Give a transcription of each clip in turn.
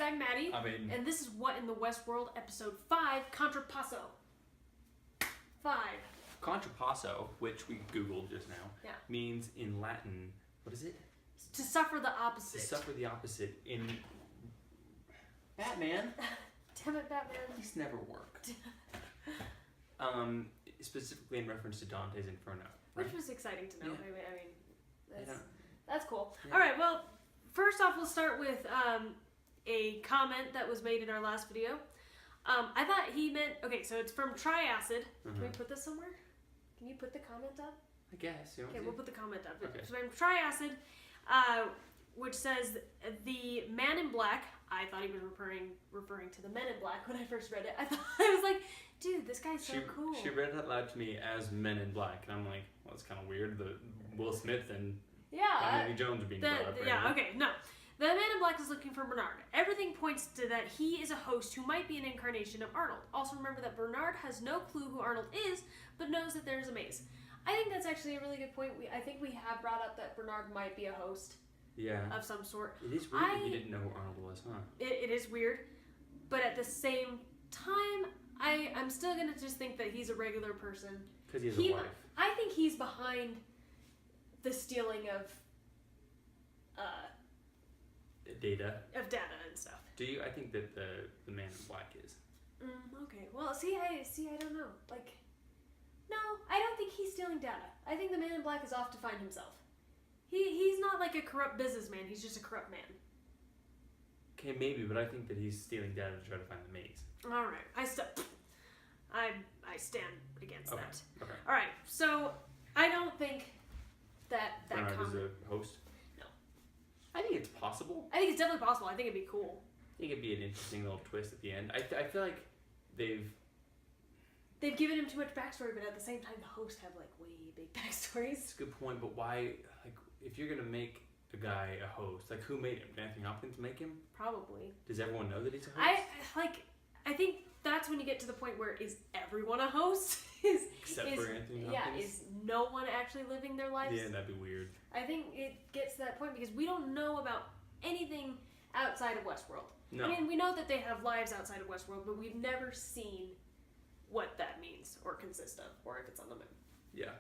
I'm Maddie. I'm Aiden. And this is What in the WestWorld, episode 5, Contrapasso. 5. Contrapasso, which we Googled just now, means in Latin, what is it? To suffer the opposite. To suffer the opposite in... Batman? Damn it, Batman. These never worked. Specifically in reference to Dante's Inferno. Right? Which was exciting to know. Yeah. I mean, that's cool. Yeah. Alright, well, first off, we'll start with a comment that was made in our last video. I thought he meant... Okay, so it's from Triacid. Can we put this somewhere? Can you put the comment up? I guess. Okay, we'll put the comment up. Okay. So from Triacid, which says, the man in black... I thought he was referring to the Men in Black when I first read it. I was like, dude, this guy's so cool. She read it out loud to me as Men in Black, and I'm like, well, it's kind of weird. The Will Smith and Tommy Lee Jones are being brought up. Yeah, okay, no. The Man in Black is looking for Bernard. Everything points to that he is a host who might be an incarnation of Arnold. Also remember that Bernard has no clue who Arnold is, but knows that there's a maze. I think that's actually a really good point. I think we have brought up that Bernard might be a host. Yeah. Of some sort. It is weird that you didn't know who Arnold was, huh? It is weird. But at the same time, I'm still going to just think that he's a regular person. Because he has a wife. I think he's behind the stealing of... data. Of data and stuff. Do you? I think that the Man in Black is. Okay. Well, I don't know. Like, no, I don't think he's stealing data. I think the Man in Black is off to find himself. He's not like a corrupt businessman. He's just a corrupt man. Okay, maybe, but I think that he's stealing data to try to find the maze. All right, I stand against that. Okay. All right, so I don't think that Bernard comment is a host. No. I think it's possible. I think it's definitely possible. I think it'd be cool. I think it'd be an interesting little twist at the end. I feel like they've given him too much backstory, but at the same time, the hosts have like way big backstories. That's a good point, but why? Like, if you're gonna make a guy a host, like, who made him? Did Anthony Hopkins make him? Probably. Does everyone know that he's a host? I think that's when you get to the point where is everyone a host? Except for Anthony Hopkins? Yeah, is no one actually living their lives? Yeah, that'd be weird. I think it gets to that point because we don't know about anything outside of WestWorld. No. I mean, we know that they have lives outside of WestWorld, but we've never seen what that means or consists of, or if it's on the moon. Yeah.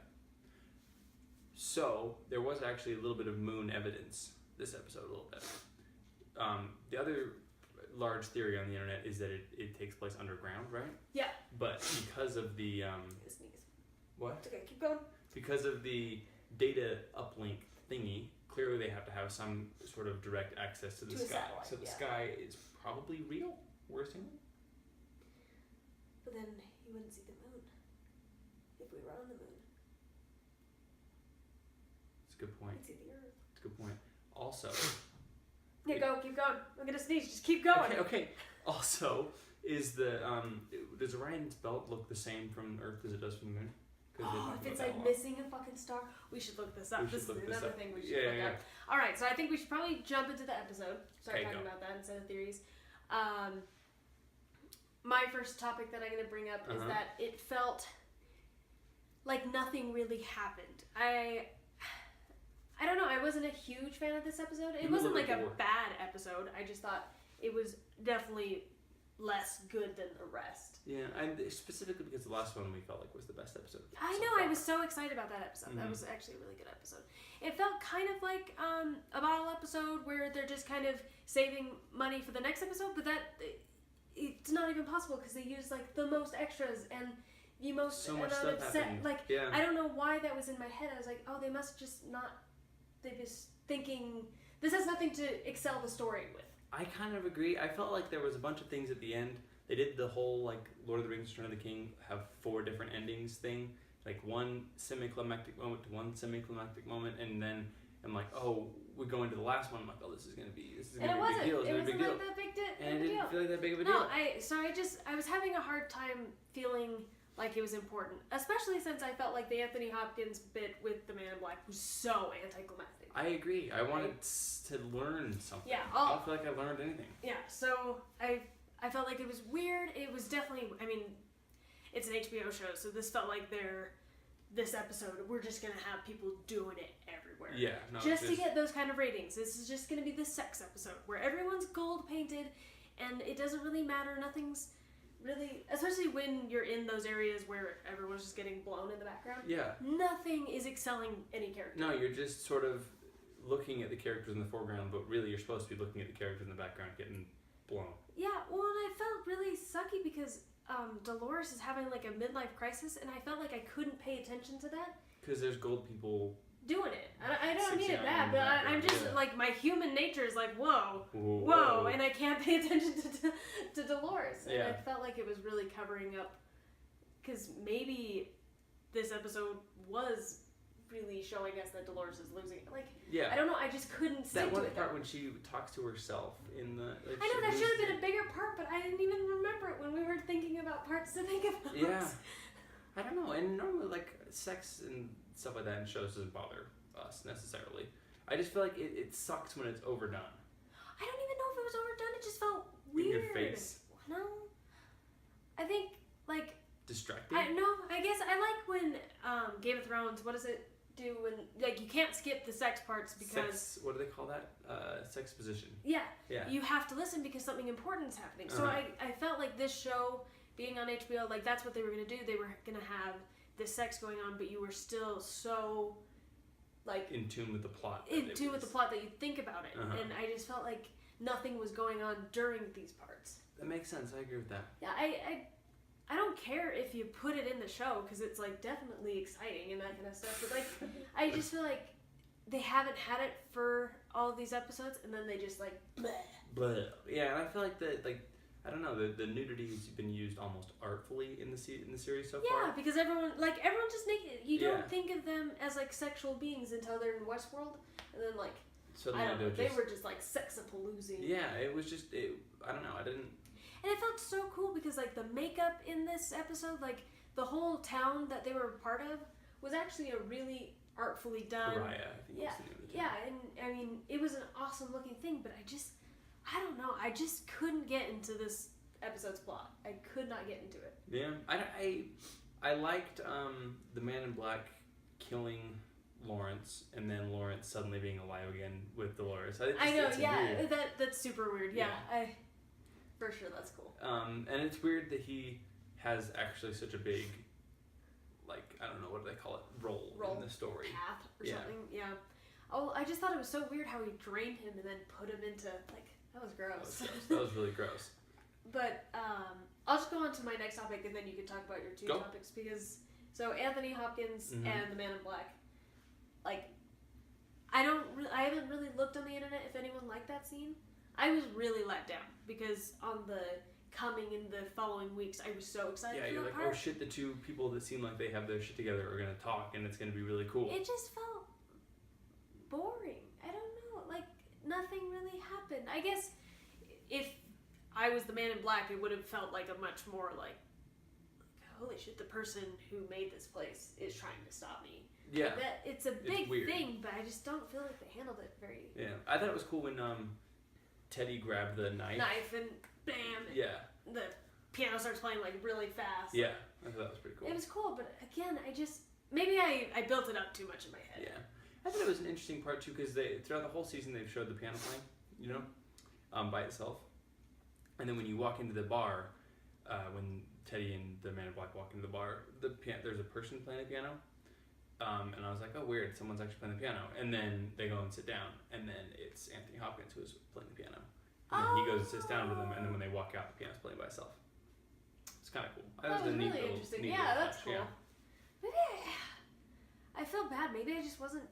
So, there was actually a little bit of moon evidence this episode, a little bit. The other large theory on the internet is that it takes place underground, right? Yeah. But because of the... Sneeze. What? It's okay, keep going. Because of the data uplink thingy, clearly they have to have some sort of direct access to the sky. So the sky is probably real, we're assuming. But then you wouldn't see the moon if we were on the moon. That's a good point. You'd see the Earth. That's a good point. Also... Yeah, keep going. I'm gonna sneeze, just keep going. Okay. Also, is the does Orion's belt look the same from Earth as it does from the moon? If it's like missing a fucking star, we should look this up. This is another thing we should look up. Alright, so I think we should probably jump into the episode. Start talking about that instead of theories. My first topic that I'm going to bring up is that it felt like nothing really happened. I don't know, I wasn't a huge fan of this episode. It wasn't like a bad episode. I just thought it was definitely less good than the rest. Yeah, and specifically because the last one we felt like was the best episode. I know, I was so excited about that episode. That was actually a really good episode. It felt kind of like a bottle episode where they're just kind of saving money for the next episode, but it's not even possible because they use like the most extras and the most so much stuff happened. I don't know why that was in my head. I was like, oh, they must just not... They're just thinking, this has nothing to excel the story with. I kind of agree. I felt like there was a bunch of things at the end. They did the whole, like, Lord of the Rings, Return of the King, have 4 different endings thing. Like, one semi-climactic moment to one semi-climactic moment, and then I'm like, oh, we go into the last one. I'm like, oh, this is going to be a big deal. It wasn't like that big deal. And it didn't feel like that big of a deal. No, I was having a hard time feeling like it was important, especially since I felt like the Anthony Hopkins bit with the Man in Black was so anticlimactic. I agree. I wanted to learn something. Yeah, I don't feel like I learned anything. Yeah, so I felt like it was weird. It was definitely, I mean, it's an HBO show, so this felt like this episode, we're just going to have people doing it everywhere. Yeah. No, just to get those kind of ratings. This is just going to be the sex episode where everyone's gold painted and it doesn't really matter. Nothing's really, especially when you're in those areas where everyone's just getting blown in the background. Yeah. Nothing is excelling any character. No, you're just sort of looking at the characters in the foreground, but really you're supposed to be looking at the characters in the background getting blown. Yeah, well, and I felt really sucky because Dolores is having like a midlife crisis, and I felt like I couldn't pay attention to that. Because there's gold people doing it. I don't mean it bad, but I'm just like, my human nature is like, whoa, and I can't pay attention to Dolores. And I felt like it was really covering up, because maybe this episode was really showing us that Dolores is losing it. Like, I don't know, I just couldn't stick that one to it. part when she talks to herself in the... Like, I know, that should have been a bigger part, but I didn't even remember it when we were thinking about parts to think about. Yeah. I don't know, and normally, like, sex and stuff like that in shows doesn't bother us necessarily. I just feel like it sucks when it's overdone. I don't even know if it was overdone, it just felt weird. In your face? No. I think, like... Distracting? I guess I like when Game of Thrones, what does it do when, like, you can't skip the sex parts because... What do they call that? Sex position. Yeah. You have to listen because something important is happening. So I felt like this show, being on HBO, like, that's what they were going to do. They were going to have this sex going on, but you were still so, like... In tune with the plot. In tune with the plot that you think about it. And I just felt like nothing was going on during these parts. That makes sense. I agree with that. Yeah, I don't care if you put it in the show, because it's, like, definitely exciting and that kind of stuff. But, like, I just feel like they haven't had it for all of these episodes, and then they just, like, bleh. Bleh. Yeah, and I feel like I don't know, the nudity has been used almost artfully in the series so far. Yeah, because everyone's just naked. You don't think of them as, like, sexual beings until they're in WestWorld, and then, like, I don't know, they were just, like, sexapaloozing. Yeah, it was just, I don't know, I didn't... And it felt so cool because, like, the makeup in this episode, like, the whole town that they were part of was actually a really artfully done... Pariah, I think was the name of the town. Yeah, and, I mean, it was an awesome looking thing, but I don't know, I just couldn't get into this episode's plot. I could not get into it. Yeah, I liked the Man in Black killing Lawrence, and then Lawrence suddenly being alive again with Dolores. I know, yeah, that's super weird. Yeah, for sure, that's cool. And it's weird that he has actually such a big, like, I don't know, what do they call it, role in the story. Path or something, yeah. Oh, I just thought it was so weird how he drained him and then put him into, like, that was gross. That was really gross. But I'll just go on to my next topic, and then you can talk about your two topics, because, so Anthony Hopkins and the Man in Black, like, I haven't really looked on the internet if anyone liked that scene. I was really let down, because on the coming in the following weeks, I was so excited for you're that like, part. oh shit, the two people that seem like they have their shit together are going to talk, and it's going to be really cool. It just felt boring. I don't know, like, nothing really happened. I guess if I was the Man in Black, it would have felt like a much more, like, holy shit, the person who made this place is trying to stop me. Yeah. Like it's a big thing, but I just don't feel like they handled it very... Yeah, I thought it was cool when Teddy grabbed the knife. And bam! Yeah. The piano starts playing, like, really fast. Yeah, I thought that was pretty cool. It was cool, but again, maybe I built it up too much in my head. Yeah. I thought it was an interesting part, too, because throughout the whole season they've showed the piano playing, you know, by itself. And then when you walk into the bar, when Teddy and the Man in Black walk into the bar, there's a person playing the piano. And I was like, oh, weird, someone's actually playing the piano. And then they go and sit down, and then it's Anthony Hopkins who is playing the piano. And then he goes and sits down with them, and then when they walk out, the piano's playing by itself. It's kind of cool. That was really interesting. Yeah, that's cool. Yeah. Maybe I felt bad. Maybe I just wasn't,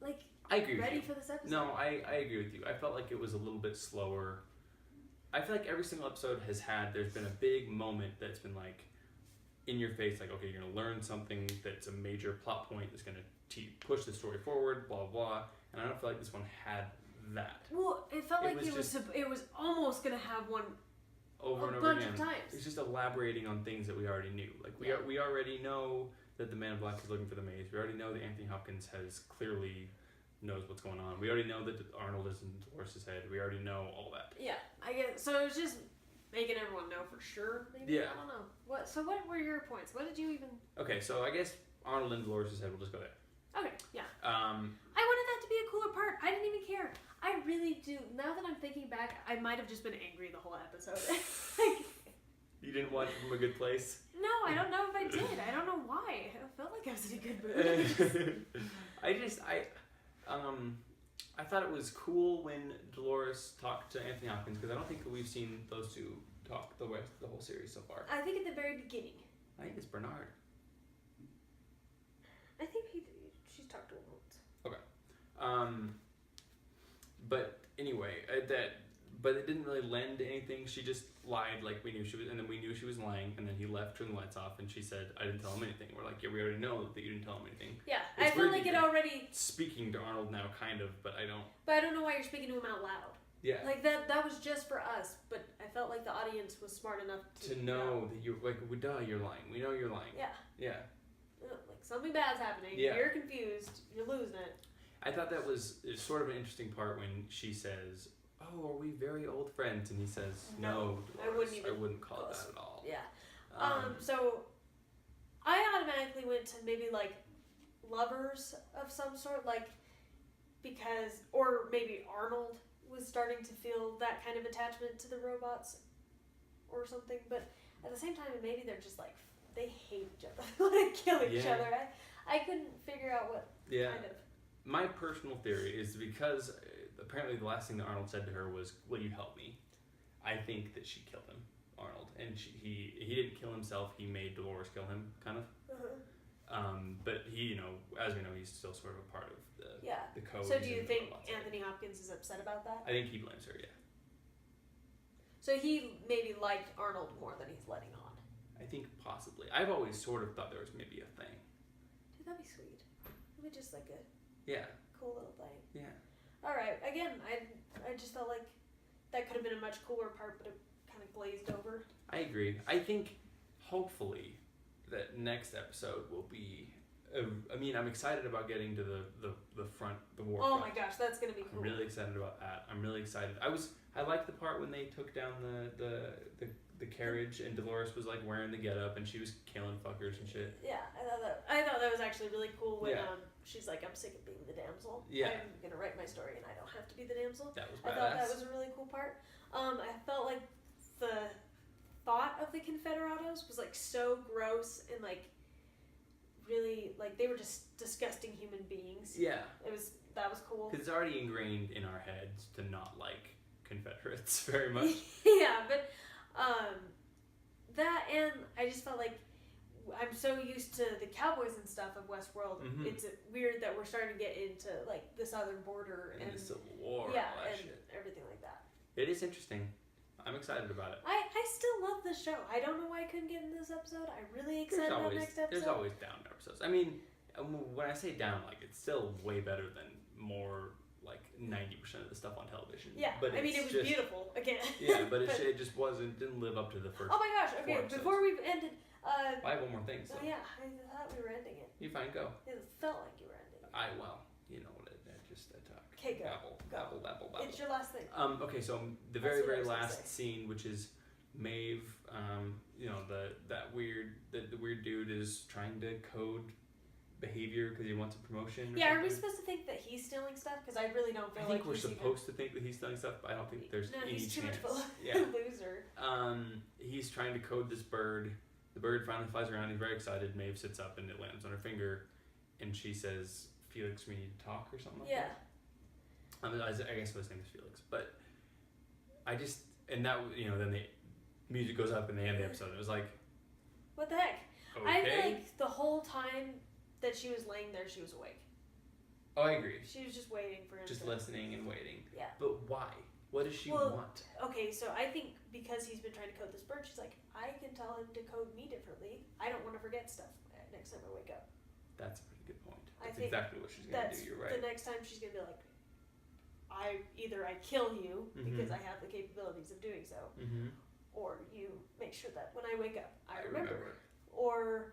like, ready for this episode. No, I agree with you. I felt like it was a little bit slower. I feel like every single episode there's been a big moment that's been, like, in your face, like, okay, you're going to learn something that's a major plot point that's going to push the story forward, blah, blah. And I don't feel like this one had that. Well, it felt like it was almost going to have one over and over again. Of times. It's just elaborating on things that we already knew. Like, we already know that the Man in Black is looking for the maze. We already know that Anthony Hopkins clearly knows what's going on. We already know that Arnold is in Dolores' head. We already know all that. Yeah, I guess. So it was just making everyone know for sure, maybe? Yeah. I don't know. What were your points? What did you even... Okay, so I guess Arnold and Dolores' head, we'll just go there. Okay, yeah. I wanted that to be a cooler part. I didn't even care. I really do. Now that I'm thinking back, I might have just been angry the whole episode. Like, you didn't watch it from a good place? no, I don't know if I did. I don't know why. I felt like I was in a good mood. I thought it was cool when Dolores talked to Anthony Hopkins, because I don't think that we've seen those two talk the whole series so far. I think at the very beginning. I think it's Bernard. I think she's talked to him once. Okay. But anyway, but it didn't really lend to anything. She just lied like we knew she was, and then we knew she was lying, and then he left, turned the lights off, and she said, I didn't tell him anything. We're like, yeah, we already know that you didn't tell him anything. Yeah, It's I felt like it already... Speaking to Arnold now, kind of, but I don't... But I don't know why you're speaking to him out loud. Yeah. Like, that was just for us, but I felt like the audience was smart enough to know that you're, like, duh, you're lying. We know you're lying. Yeah. Yeah. Like, something bad's happening. Yeah. You're confused. You're losing it. I thought that was sort of an interesting part when she says, oh, are we very old friends? And he says, no, Dolores, I wouldn't call it that at all. Yeah. So I automatically went to maybe like lovers of some sort, like because, or maybe Arnold was starting to feel that kind of attachment to the robots or something. But at the same time, maybe they're just like, they hate each other. They want to kill each other. I couldn't figure out what kind of. My personal theory is because apparently the last thing that Arnold said to her was, will you help me? I think that she killed him, Arnold. And he didn't kill himself. He made Dolores kill him, kind of. But he, as we know, he's still sort of a part of the code. So do you think Anthony Hopkins is upset about that? I think he blames her, yeah. So he maybe liked Arnold more than he's letting on. I think possibly. I've always sort of thought there was maybe a thing. Dude, that'd be sweet. Maybe just like a cool little thing. Yeah. Alright, again, I just felt like that could have been a much cooler part, but it kind of glazed over. I agree. I think, hopefully, that next episode will be... I'm excited about getting to the front, the war front. Oh my gosh, that's going to be cool. I'm really excited about that. I'm really excited. I liked the part when they took down the carriage and Dolores was like wearing the getup and she was killing fuckers and shit. Yeah, I thought that was actually really cool when she's like, I'm sick of being the damsel. Yeah. I'm gonna write my story and I don't have to be the damsel. That was badass. I thought that was a really cool part. I felt like the thought of the Confederados was like so gross and like really like they were just disgusting human beings. Yeah. That was cool. Because it's already ingrained in our heads to not like Confederates very much. Yeah, but that and I just felt like I'm so used to the cowboys and stuff of WestWorld. Mm-hmm. It's weird that we're starting to get into like the southern border and the Civil War, and shit. Everything like that. It is interesting. I'm excited about it. I still love this show. I don't know why I couldn't get into this episode. I'm really excited about next episode. There's always down episodes. I mean, when I say down, like it's still way better than more like 90% of the stuff on television. Yeah, but I mean it was just beautiful again. Yeah, but it just didn't live up to the first. Oh my gosh! Okay, before we've ended. I have one more thing. So. Oh yeah, I thought we were ending it. You fine, go. It felt like you were ending it. I talk. Okay, go. Babble. It's your last thing. Okay, so the very last scene, which is Maeve, that weird dude is trying to code behavior because he wants a promotion. Yeah, are we supposed to think that he's stealing stuff? Because I really don't feel like we're supposed to think that he's stealing stuff, but I don't think there's any chance. He's too much of a loser. He's trying to code this bird. The bird finally flies around. He's very excited. Maeve sits up and it lands on her finger, and she says, "Felix, we need to talk," or something like that. I guess his name is Felix, but then the music goes up and they end the episode. It was like, what the heck? Okay. I feel like the whole time that she was laying there, she was awake. Oh, I agree. She was just waiting for him. Just listening and waiting. Yeah. But why? What does she want? Okay, so I think because he's been trying to code this bird, she's like, I can tell him to code me differently. I don't want to forget stuff next time I wake up. That's a pretty good point. That's I think exactly what she's going to do. You're right. The next time she's going to be like, either I kill you because I have the capabilities of doing so, or you make sure that when I wake up, I remember. Or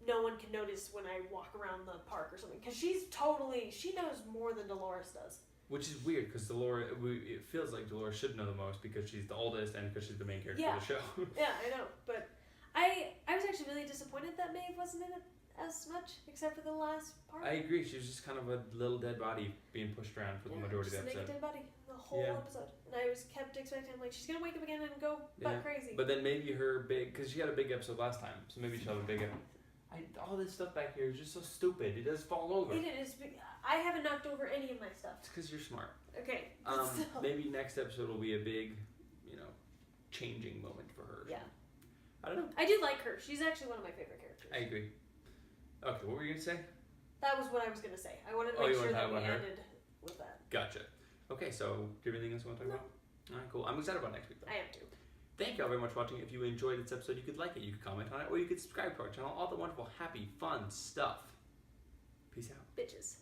no one can notice when I walk around the park or something. Because she knows more than Dolores does. Which is weird because it feels like Dolores should know the most because she's the oldest and because she's the main character of the show. Yeah, I know. But I was actually really disappointed that Maeve wasn't in it as much, except for the last part. I agree. She was just kind of a little dead body being pushed around for the majority of the just a episode. naked dead body the whole episode. And I was kept expecting, like, she's gonna wake up again and go butt crazy. But then maybe her big, because she had a big episode last time, so maybe she'll have a big episode. All this stuff back here is just so stupid. It does fall over. It is. I haven't knocked over any of my stuff. It's because you're smart. Okay. Maybe next episode will be a big, changing moment for her. Yeah. I don't know. I do like her. She's actually one of my favorite characters. I agree. Okay, what were you going to say? That was what I was going to say. I wanted to make sure that we ended with that. Gotcha. Okay, so do you have anything else you want to talk about? All right, cool. I'm excited about next week, though. I am too. Thank you all very much for watching. If you enjoyed this episode, you could like it, you could comment on it, or you could subscribe to our channel. All the wonderful, happy, fun stuff. Peace out. Bitches.